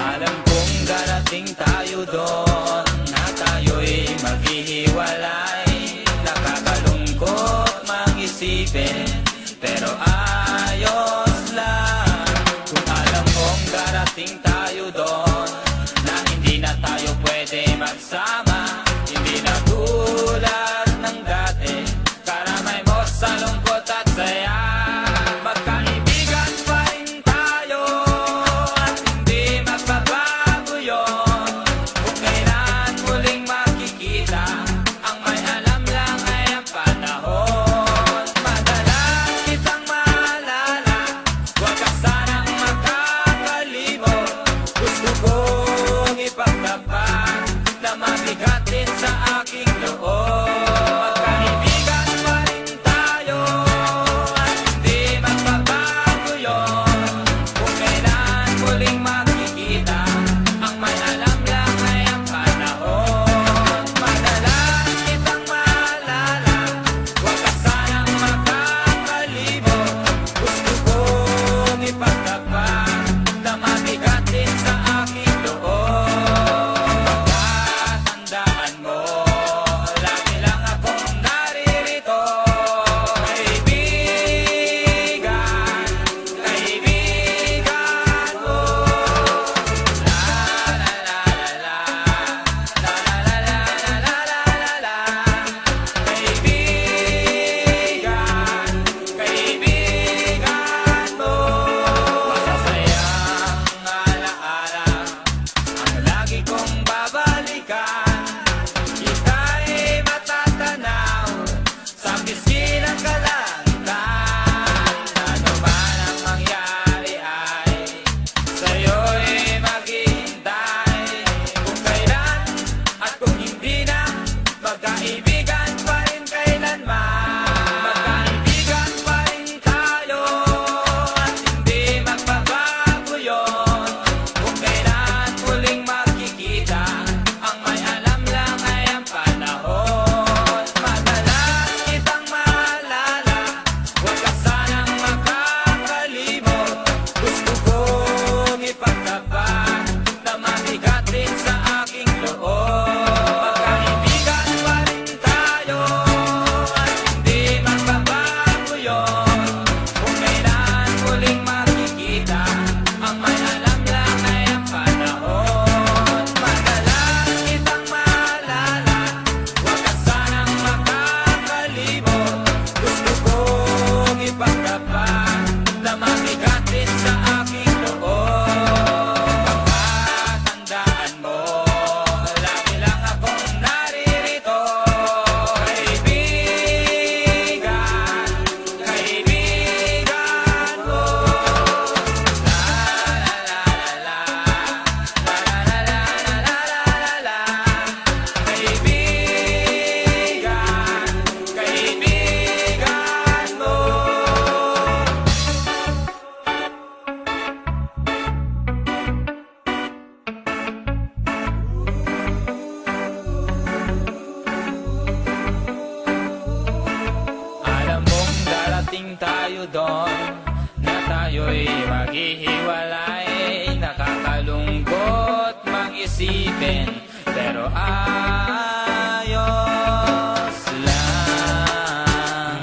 Alam kong darating tayo doon, na tayo'y maghihiwalay. Nakakalungkot mag-isipin, pero ayos lang. Kung alam kong darating tayo doon, na hindi na tayo pwede magsama. Hindi na tulad ng dati, karamay mo sa lungkot at saya. Magkaibigan pa rin tayo, at hindi magbabago yun. Kung kailan muling makikita, ang may alam lang ay ang panahon. Madalas kitang maalala, huwag ka sanang makakalimot. Gusto kong ipagtapat na mabigat din sa aking loob. Magkaibigan pa rin tayo, at hindi magbabago yun. Kung kailan muling makikita, ang may alam lang ay ang panahon. Madalas kitang maalala, huwag ka sanang makakalimot. Gusto kong ipagtapat na mabigat din sa aking loob. Pagkatandaan mo, lagi lang akong naririto. Kaibigan, kaibigan mo. La la la la la, la la la la la la la. Kaibigan, kaibigan mo. Masasayang alaala ang lagi kong babalikan. Ika'y matatanaw sa pisngi ng kalangitan. Ano man ang mangyari ay sa'yo'y maghihintay. Kung kailan at kung hindi na, magkaibigan pa rin kailanman. Magkaibigan pa rin tayo, at hindi magbabago yun. Kung kailan muling makikita, ang may alam lang ay ang panahon. Madalas kitang maalala, huwag ka sanang makakalimot. Gusto kong ipagtapat na mabigat din sa aking loob. Magkaibigan pa rin tayo, at hindi magbabago yun. Kung kailan muling makikita, ang may alam lang ay ang panahon. Madalas kitang maalala, huwag ka sanang makakalimot. Gusto kong ipagtapat na mabigat din sa aking loob. Pagkatandaan mo, lagi lang akong naririto. Kaibigan, kaibigan mo. La la la la la, la la la la la la. Kaibigan, kaibigan mo. Alam mong darating tayo doon, na tayo'y maghihiwalay. Nakakalungkot mag-isipin, pero ayos lang.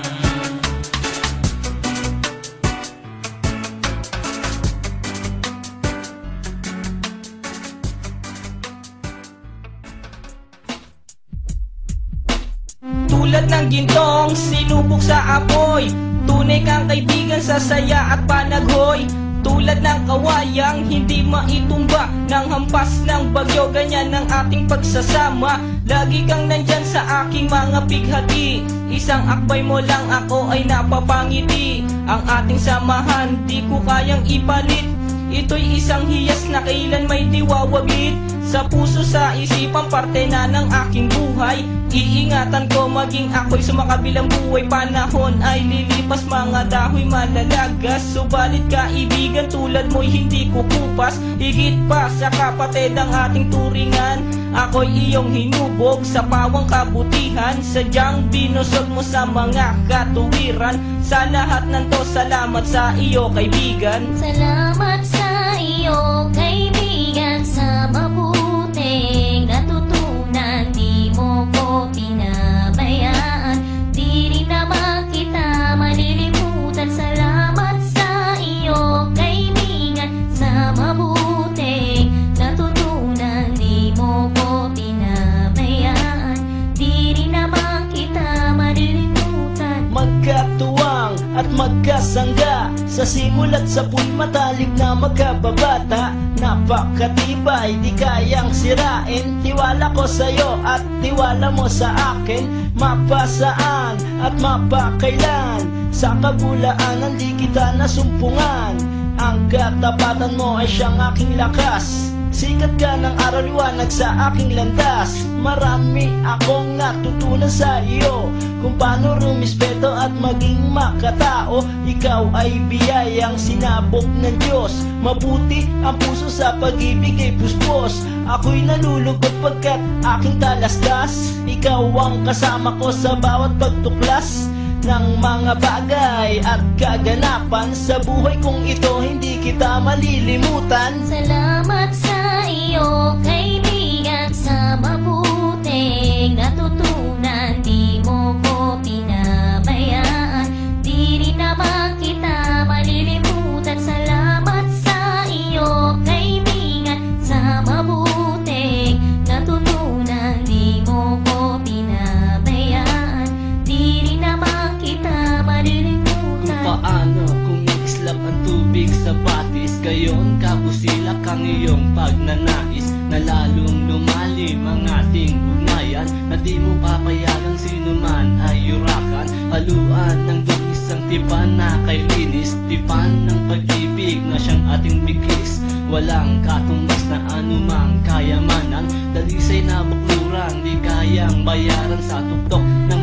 Tulad ng gintong sinubok sa apoy, tunay kang kaibigan sa saya at panaghoy. Tulad ng kawayang hindi maitumba ng hampas ng bagyo, ganyan ang ating pagsasama. Lagi kang nandyan sa aking mga bighati, isang akbay mo lang ako ay napapangiti. Ang ating samahan di ko kayang ipalit, ito'y isang hiyas na kailan may diwawaglit. Sa puso, sa isipan, parte na ng aking buhay. buhay. Iingatan ko maging ako'y sumakabilang buhay. Panahon ay lilipas, mga dahoy malalagas. Subalit kaibigan tulad mo'y hindi kukupas. Higit pa sa kapatid ang ating turingan. Ako'y iyong hinubog sa pawang kabutihan. Sadyang binusog mo sa mga katuwiran. Sa lahat ng to, salamat sa iyo kaibigan. Salamat sa iyo, kaibigan, sa mabuting natutunan. Di mo ko pinabayaan, di rin naman kita malilimutan. Salamat sa iyo, kaibigan, sa mabuting natutunan. Di mo ko pinabayaan, di rin naman kita malilimutan. Magkatuwang at magkasangga, sa simula't sa po'y matalik na magkababata. Napakatibay, di kayang sirain. Tiwala ko sa'yo at tiwala mo sa akin. Mapasaan at mapakailan, sa kabulaanan di kita nasumpungan. Ang katapatan mo ay siyang aking lakas. Sikat ka ng araw, liwanag sa aking landas. Marami akong natutunan sa iyo, kung paano rumispeto at maging makatao. Ikaw ay biyayang sinabok ng Diyos. Mabuti ang puso sa pag-ibig ay puspos. Ako'y nalulugod pagkat aking talastas. Ikaw ang kasama ko sa bawat pagtuklas ng mga bagay at kaganapan. Sa buhay kong ito hindi kita malilimutan. Salamat sa iyo, kaibigan, sa mabuting natutunan. Di mo ko pinabayaan, di rin naman kita malilimutan. Salamat sa iyo, kaibigan, sa mabuting natutunan. Di mo ko pinabayaan, di rin naman kita malilimutan. Kung paano kumikislap ang tubig sa batis, gayon kabusilak ang iyong pagnanais, na lalong lumalim ang ating ugnayan, na di mo papayagang sino man ay yurakan. Haluan ng dungis ang tipan na kay linis, tipan ng pag-ibig na siyang ating bigis. Walang katumbas na anumang kayamanan, dalisay na bakluran, di kayang bayaran sa tuktok ng